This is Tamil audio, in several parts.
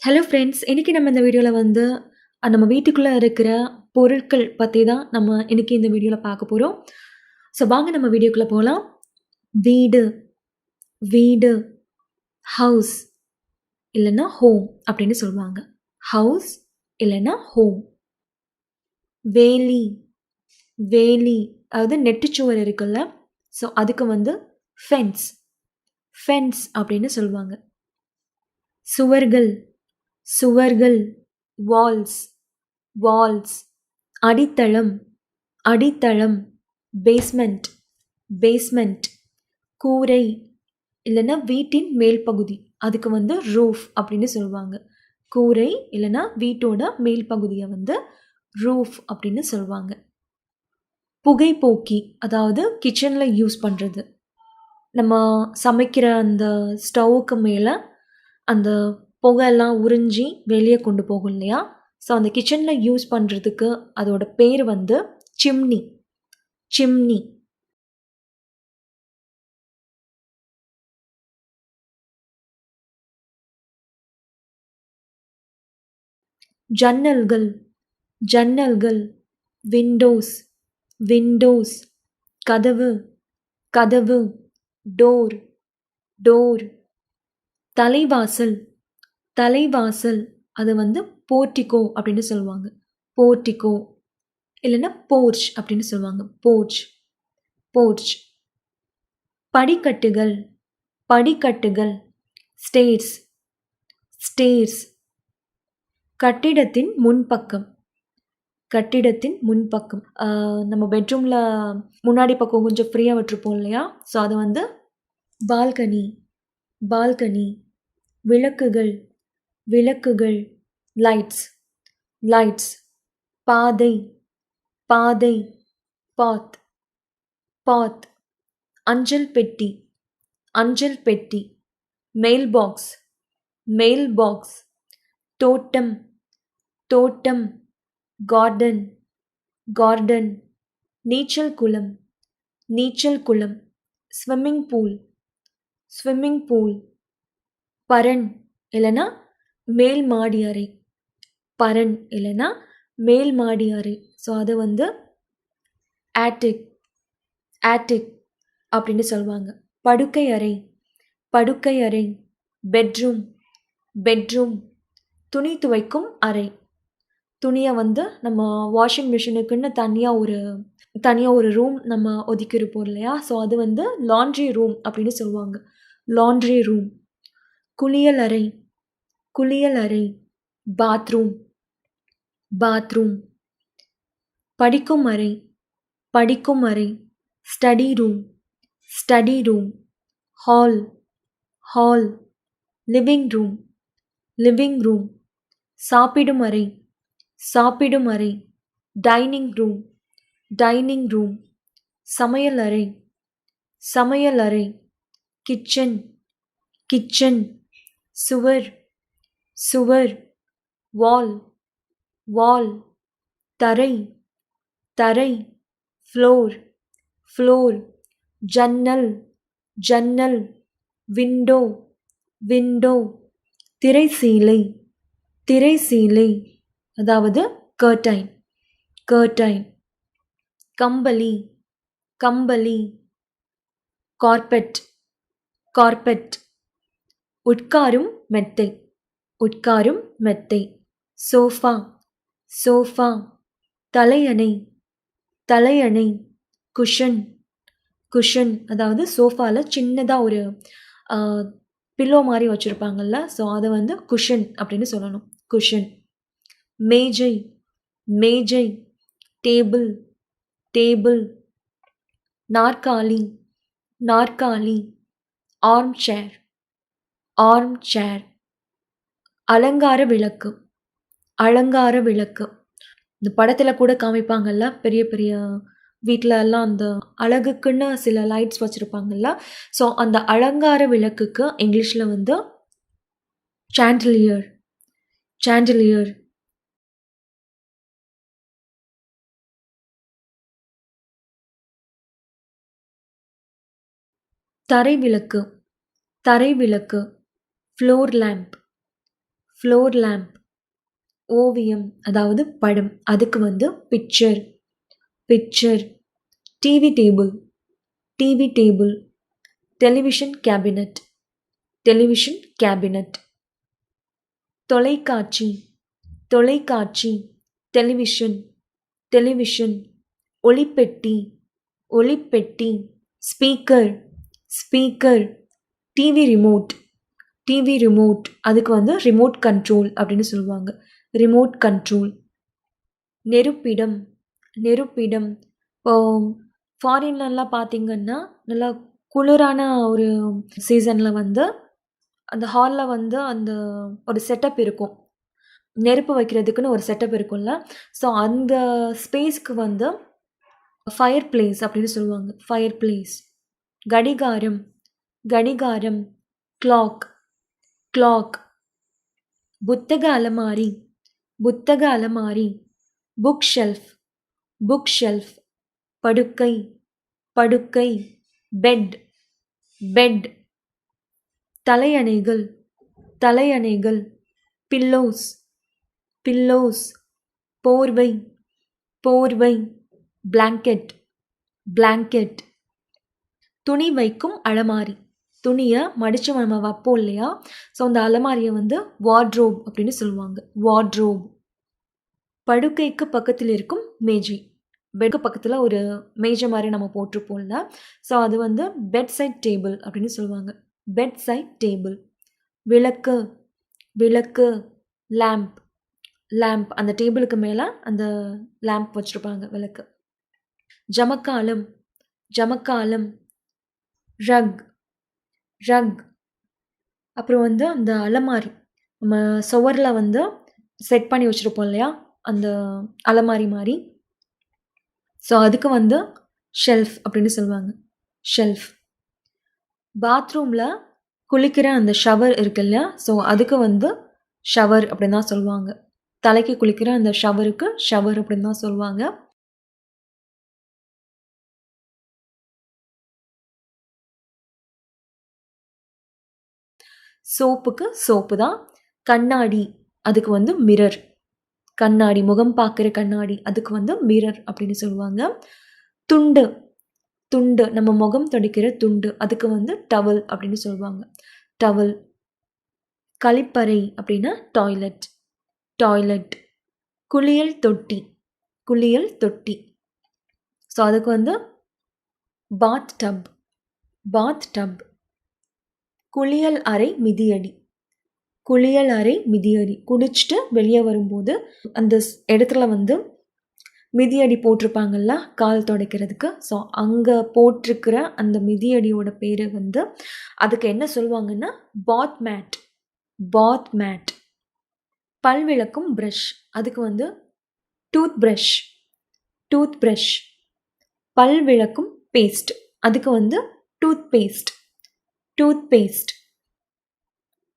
ஹலோ ஃப்ரெண்ட்ஸ், இன்னைக்கு நம்ம இந்த வீடியோவில் வந்து நம்ம வீட்டுக்குள்ளே இருக்கிற பொருட்கள் பற்றி தான் நம்ம இன்னைக்கு இந்த வீடியோவில் பார்க்க போகிறோம். ஸோ வாங்க நம்ம வீடியோக்குள்ளே போகலாம். வீடு, வீடு, ஹவுஸ் இல்லைன்னா ஹோம் அப்படின்னு சொல்லுவாங்க. ஹவுஸ் இல்லைன்னா ஹோம். வேலி, வேலி, அதாவது நெட்டுச்சுவர் இருக்குல்ல, ஸோ அதுக்கு வந்து ஃபென்ஸ், ஃபென்ஸ் அப்படின்னு சொல்லுவாங்க. சுவர்கள், சுவர்கள், வால்ஸ், வால்ஸ். அடித்தளம், அடித்தளம், பேஸ்மெண்ட், பேஸ்மெண்ட். கூரை இல்லைன்னா வீட்டின் மேல் பகுதி, அதுக்கு வந்து ரூஃப் அப்படின்னு சொல்லுவாங்க. கூரை இல்லைன்னா வீட்டோட மேல் பகுதியை வந்து ரூஃப் அப்படின்னு சொல்லுவாங்க. புகைப்போக்கி, அதாவது கிச்சனில் யூஸ் பண்ணுறது. நம்ம சமைக்கிற அந்த ஸ்டவ்வுக்கு மேலே அந்த புகையெல்லாம் உறிஞ்சி வெளியே கொண்டு போகும் இல்லையா, ஸோ அந்த கிச்சனில் யூஸ் பண்ணுறதுக்கு அதோட பேர் வந்து சிம்னி, சிம்னி. ஜன்னல்கள், ஜன்னல்கள், விண்டோஸ், விண்டோஸ். கதவு, கதவு, டோர், டோர். தலைவாசல், தலைவாசல், அது வந்து போர்ட்டிகோ அப்படின்னு சொல்லுவாங்க. போர்ட்டிகோ இல்லைன்னா போர்ச் அப்படின்னு சொல்லுவாங்க. போர்ச், போர்ச். படிக்கட்டுகள், படிக்கட்டுகள், ஸ்டேர்ஸ், ஸ்டேர்ஸ். கட்டிடத்தின் முன்பக்கம், கட்டிடத்தின் முன்பக்கம். நம்ம பெட்ரூமில் முன்னாடி பக்கம் கொஞ்சம் ஃப்ரீயாக விட்டுருப்போம் இல்லையா, ஸோ அது வந்து பால்கனி, பால்கனி. விளக்குகள், விளக்குகள், லைட்ஸ், லைட்ஸ். பாதை, பாதை, பாத், பாத். அஞ்சல் பெட்டி, அஞ்சல் பெட்டி. Mail box, mail box. தோட்டம், தோட்டம், கார்டன், கார்டன். நீச்சல் குளம், நீச்சல் குளம். Swimming pool, swimming pool. பரண் இல்லைன்னா மேல் மாடி அறை, பரண் இல்லைன்னா மேல் மாடி அறை. ஸோ அது வந்து ஆட்டிக், ஆட்டிக் அப்படின்னு சொல்லுவாங்க. படுக்கை அறை, படுக்கை அறை. Bedroom, bedroom. துணி துவைக்கும் அறை. துணியை வந்து நம்ம வாஷிங் மிஷினுக்குன்னு தனியாக ஒரு ரூம் நம்ம ஒதுக்கியிருப்போம் இல்லையா, ஸோ அது வந்து லாண்ட்ரி ரூம் அப்படின்னு சொல்லுவாங்க. Laundry room. குளியல் அறை, குளியல் அறை. Bathroom, bathroom. படிக்கும் அறை, படிக்கும் அறை. Study room, study room. Hall, hall. Living room, living room. சாப்பிடும் அறை, சாப்பிடும் அறை. Dining room, dining room. சமையல் அறை, சமையல் அறை. Kitchen, kitchen. சுவர், சுவர். வால், வால். தரை, தரை. Floor, floor. ஜன்னல், ஜன்னல். Window, window. திரைசீலை, திரைசீலை, அதாவது கர்டைன், கர்டைன். கம்பளி, கம்பளி. Carpet, carpet. உட்காரும் மெத்தை, உட்காரும் மெத்தை. Sofa, sofa. தலையணை, தலையணை. குஷன், குஷன், அதாவது சோஃபாவில் சின்னதாக ஒரு பில்லோ மாதிரி வச்சுருப்பாங்கல்ல, ஸோ அதை வந்து குஷன் அப்படின்னு சொல்லணும். குஷன். மேஜை, மேஜை. Table, table. நாற்காலி, நாற்காலி. Armchair, armchair. அலங்கார விளக்கு, அலங்கார விளக்கு. இந்த படத்தில் கூட காமிப்பாங்கல்ல, பெரிய பெரிய வீட்டில் எல்லாம் அந்த அழகுக்குன்னு சில லைட்ஸ் வச்சுருப்பாங்கல்ல, ஸோ அந்த அலங்கார விளக்குக்கு இங்கிலீஷில் வந்து சாண்டலியர், சாண்டலியர். தரை விளக்கு, தரை விளக்கு. Floor lamp, floor lamp. ஓவியம் அதாவது படம், அதுக்கு வந்து picture. Picture. TV table. TV table. Television cabinet. Television cabinet. தொலைக்காட்சி. தொலைக்காட்சி. டெலிவிஷன். டெலிவிஷன். ஒளிப்பெட்டி. ஒளிப்பெட்டி. Speaker. Speaker. TV remote. TV remote, அதுக்கு வந்து ரிமோட் கண்ட்ரோல் அப்படின்னு சொல்லுவாங்க. Remote control. நெருப்பிடம். நெருப்பிடம். இப்போ ஃபாரின்லலாம் பார்த்தீங்கன்னா நல்லா குளிரான ஒரு சீசனில் வந்து அந்த ஹாலில் வந்து அந்த ஒரு செட்டப் இருக்கும். நெருப்பு வைக்கிறதுக்குன்னு ஒரு செட்டப் இருக்கும்ல. ஸோ அந்த ஸ்பேஸ்க்கு வந்து ஃபயர் பிளேஸ் அப்படின்னு சொல்லுவாங்க. Fire place. கடிகாரம். கடிகாரம். கிளாக். கிளாக். புத்தக அலமாரி. புத்தக அலமாரி. Book shelf. Book shelf. படுக்கை. படுக்கை. பெட். பெட். தலையணைகள். தலையணைகள். பில்லோஸ். பில்லோஸ். போர்வை. போர்வை. பிளாங்கெட். பிளாங்கெட். துணி வைக்கும் அலமாரி. துணியை மடித்து நம்ம வைப்போம் இல்லையா? ஸோ அந்த அலமாரியை வந்து வார்ட்ரோப் அப்படின்னு சொல்லுவாங்க. வார்ட்ரோப். படுக்கைக்கு பக்கத்தில் இருக்கும் மேஜை. பெட்க்கு பக்கத்தில் ஒரு மேஜை மாதிரி நம்ம போட்டிருப்போம்ல. ஸோ அது வந்து பெட்சைட் டேபிள் அப்படின்னு சொல்லுவாங்க. Bedside table. விளக்கு. விளக்கு. லேம்ப். லேம்ப். அந்த டேபிளுக்கு மேலே அந்த லேம்ப் வச்சுருப்பாங்க, விளக்கு. ஜமக்காலம். ஜமக்காலம். ரக். ரக். அப்புறம் வந்து அந்த அலமாரி நம்ம சுவரில் வந்து செட் பண்ணி வச்சுருப்போம் இல்லையா, அந்த அலமாரி மாதிரி. ஸோ அதுக்கு வந்து ஷெல்ஃப் அப்படின்னு சொல்லுவாங்க. ஷெல்ஃப். பாத்ரூமில் குளிக்கிற அந்த ஷவர் இருக்கு இல்லையா, ஸோ அதுக்கு வந்து ஷவர் அப்படின்னு தான் சொல்லுவாங்க. தலைக்கு குளிக்கிற அந்த ஷவருக்கு ஷவர் அப்படின்னு தான் சொல்லுவாங்க. சோப்புக்கு சோப்பு தான். கண்ணாடி, அதுக்கு வந்து மிரர். கண்ணாடி, முகம் பார்க்குற கண்ணாடி, அதுக்கு வந்து மிரர் அப்படின்னு சொல்லுவாங்க. துண்டு. துண்டு, நம்ம முகம் துடைக்கிற துண்டு, அதுக்கு வந்து டவல் அப்படின்னு சொல்லுவாங்க. டவல். கழிப்பறை அப்படின்னா டாய்லெட். டாய்லெட். குளியல் தொட்டி. குளியல் தொட்டி. ஸோ அதுக்கு வந்து பாத் டப். பாத் டப். குளியல் அறை மிதியடி. குளியல் அறை மிதியடி. குளிச்சுட்டு வெளியே வரும்போது அந்த இடத்துல வந்து மிதியடி போட்டிருப்பாங்கல்ல கால் துடைக்கிறதுக்கு. ஸோ அங்கே போட்டிருக்கிற அந்த மிதியடியோட பேர் வந்து அதுக்கு என்ன சொல்லுவாங்கன்னா பாத் மேட். பாத் மேட். பல் விளக்கும் ப்ரஷ், அதுக்கு வந்து டூத் ப்ரஷ். Tooth brush. பல் விளக்கும் பேஸ்ட், அதுக்கு வந்து டூத் பேஸ்ட். Tooth paste.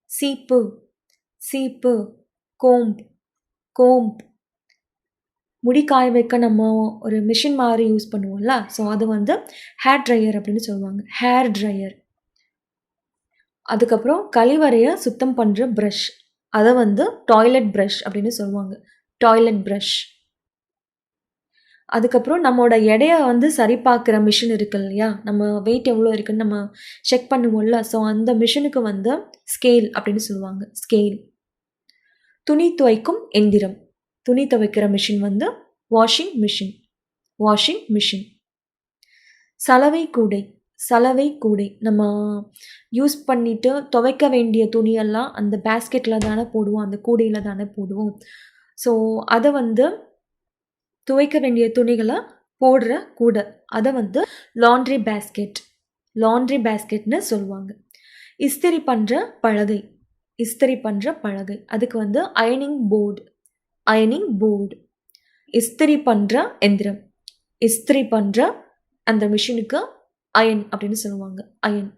சீப்பு. சீப்பு. கோம்ப். கோம்ப். முடி காய வைக்க நம்ம ஒரு மிஷின் மாதிரி யூஸ் பண்ணுவோம்ல, ஸோ அது வந்து ஹேர் ட்ரையர் அப்படின்னு சொல்லுவாங்க. Hair dryer. அதுக்கப்புறம் கழிவறையை சுத்தம் பண்ணுற ப்ரஷ், அதை வந்து டாய்லெட் ப்ரஷ் அப்படின்னு சொல்லுவாங்க. Toilet brush. அதுக்கப்புறம் நம்மளோட எடையை வந்து சரி பார்க்குற மிஷின் இருக்கு இல்லையா, நம்ம வெயிட் எவ்வளோ இருக்குன்னு நம்ம செக் பண்ணுவோம்ல, ஸோ அந்த மிஷினுக்கு வந்து ஸ்கேல் அப்படின்னு சொல்லுவாங்க. ஸ்கேல். துணி துவைக்கும் எந்திரம். துணி துவைக்கிற மிஷின் வந்து வாஷிங் மிஷின். Washing machine. சலவை கூடை. சலவை கூடை, நம்ம யூஸ் பண்ணிவிட்டு துவைக்க வேண்டிய துணியெல்லாம் அந்த பேஸ்கெட்டில் தானே போடுவோம், அந்த கூடையில் தானே போடுவோம். ஸோ அதை வந்து துவைக்க வேண்டிய துணிகளை போடுற கூடை, அதை வந்து லாண்ட்ரி பேஸ்கெட். லாண்ட்ரி பேஸ்கெட்னு சொல்லுவாங்க. இஸ்திரி பண்ணுற பலகை. இஸ்திரி பண்ணுற பலகை, அதுக்கு வந்து அயனிங் போர்டு. அயனிங் போர்டு. இஸ்திரி பண்ணுற எந்திரம். இஸ்திரி பண்ணுற அந்த மிஷினுக்கு அயன் அப்படின்னு சொல்லுவாங்க. அயன்.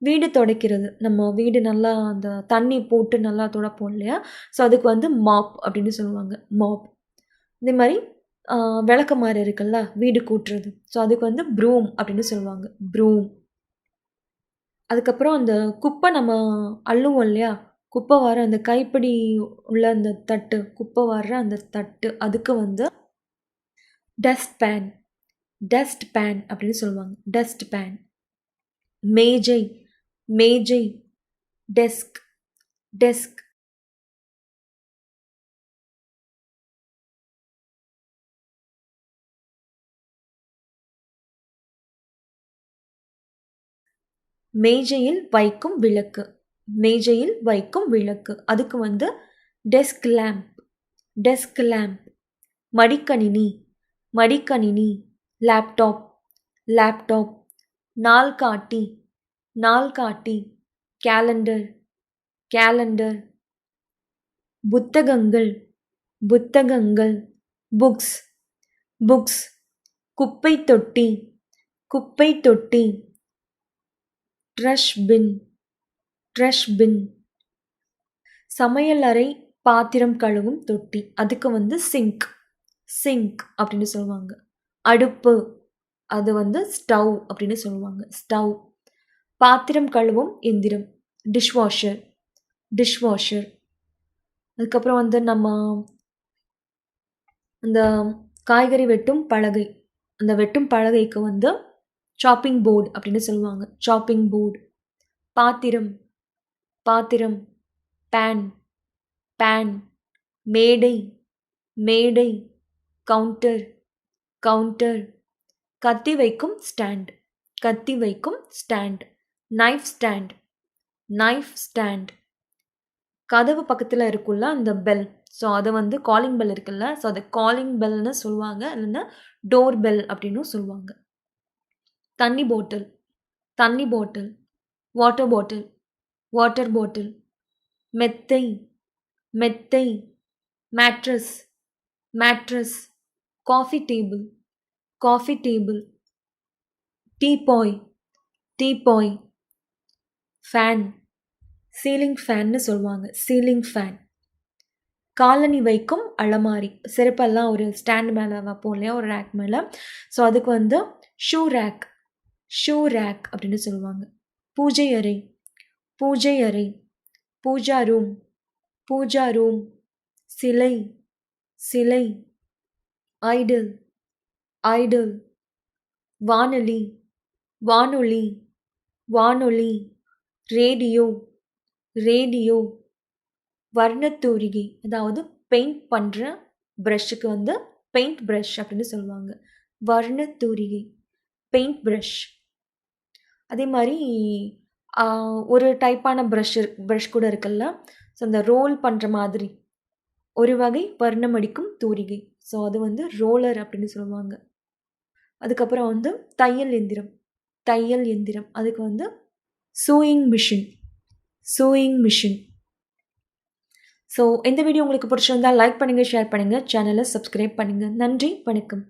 வீடு துடைக்கிறது, நம்ம வீடு நல்லா அந்த தண்ணி போட்டு நல்லா துடைப்போம் இல்லையா, ஸோ அதுக்கு வந்து மாப் அப்படின்னு சொல்லுவாங்க. மாப். இதே மாதிரி விளக்கமாறு இருக்குல்ல, வீடு கூட்டுறது, ஸோ அதுக்கு வந்து ப்ரூம் அப்படின்னு சொல்லுவாங்க. ப்ரூம். அதுக்கப்புறம் அந்த குப்பை நம்ம அள்ளுவோம் இல்லையா, குப்பை வார அந்த கைப்பிடி உள்ள அந்த தட்டு, குப்பை வார்ற அந்த தட்டு, அதுக்கு வந்து டஸ்ட் பேன், டஸ்ட் பேன் அப்படின்னு சொல்லுவாங்க. Dustpan. மேஜை, மேஜை, டெஸ்க், டெஸ்க். மேஜையில் வைக்கும் விளக்கு, மேஜையில் வைக்கும் விளக்கு, அதுக்கு வந்து டெஸ்க் லேம்ப், டெஸ்க் லேம்ப். மடிக்கணினி, மடிக்கணினி, லேப்டாப், லேப்டாப். நாள்காட்டி, நாள்காட்டி, கேலண்டர், கேலண்டர். புத்தகங்கள், புத்தகங்கள், புக்ஸ், புக்ஸ். குப்பை தொட்டி, குப்பை தொட்டி, ட்ரஷ் பின், ட்ரஷ் பின். சமையலறை பாத்திரம் கழுவும் தொட்டி, அதுக்கு வந்து சிங்க், சிங்க் அப்படின்னு சொல்லுவாங்க. அடுப்பு, அது வந்து ஸ்டவ் அப்படின்னு சொல்லுவாங்க. ஸ்டவ். பாத்திரம் கழுவும் எந்திரம், டிஷ்வாஷர், டிஷ்வாஷர். அதுக்கப்புறம் வந்து நம்ம அந்த காய்கறி வெட்டும் பலகை, அந்த வெட்டும் பலகைக்கு வந்து சாப்பிங் போர்டு அப்படின்னு சொல்லுவாங்க. Shopping board. பாத்திரம், பாத்திரம், பேன், பேன். மேடை, மேடை, கவுண்டர், கவுண்டர். கத்தி வைக்கும் ஸ்டாண்ட், கத்தி வைக்கும் stand. Knife stand, knife stand. கதவு பக்கத்தில் இருக்குல்ல அந்த பெல், ஸோ அதை வந்து காலிங் பெல் இருக்குல்ல, ஸோ அதை காலிங் பெல்னு சொல்லுவாங்க, இல்லைன்னா டோர் பெல் அப்படின்னும் சொல்லுவாங்க. தண்ணி பாட்டில், தண்ணி பாட்டில், வாட்டர் பாட்டில், வாட்டர் பாட்டில். மெத்தை, மெத்தை, mattress, mattress. Coffee table, coffee table. Teapoy, teapoy. Fan, ceiling ஃபேன்னு சொல்லுவாங்க. Ceiling fan. காலணி வைக்கும் அலமாரி, செருப்பெல்லாம் ஒரு ஸ்டாண்ட் மேலே வைப்போம் இல்லையா, ஒரு ரேக் மேலே, ஸோ அதுக்கு வந்து ஷூ ரேக், ஷூ ரேக் அப்படின்னு சொல்லுவாங்க. பூஜை அறை, பூஜை அறை, பூஜா ரூம், பூஜா ரூம். சிலை, சிலை. Idol, Idol. வானொலி, வானொலி, வானொலி. Radio, radio. வர்ணத்தூரிகை, அதாவது பெயிண்ட் பண்ணுற ப்ரஷ்ஷுக்கு வந்து பெயிண்ட் ப்ரஷ் அப்படின்னு சொல்லுவாங்க. வர்ணத்தூரிகை, பெயிண்ட் ப்ரஷ். அதே மாதிரி ஒரு டைப்பான ப்ரஷ் கூட இருக்குல்ல, ஸோ அந்த ரோல் பண்ணுற மாதிரி ஒரு வகை வர்ணம் அடிக்கும் தூரிகை, ஸோ அது வந்து ரோலர் அப்படின்னு சொல்லுவாங்க. அதுக்கப்புறம் வந்து தையல் எந்திரம், தையல் எந்திரம், அதுக்கு வந்து chewing machine, chewing machine. So இந்த வீடியோ உங்களுக்கு பிடிச்சிருந்தால் லைக் பண்ணுங்கள், ஷேர் பண்ணுங்கள், சேனலை சப்ஸ்கிரைப் பண்ணுங்கள். நன்றி, வணக்கம்.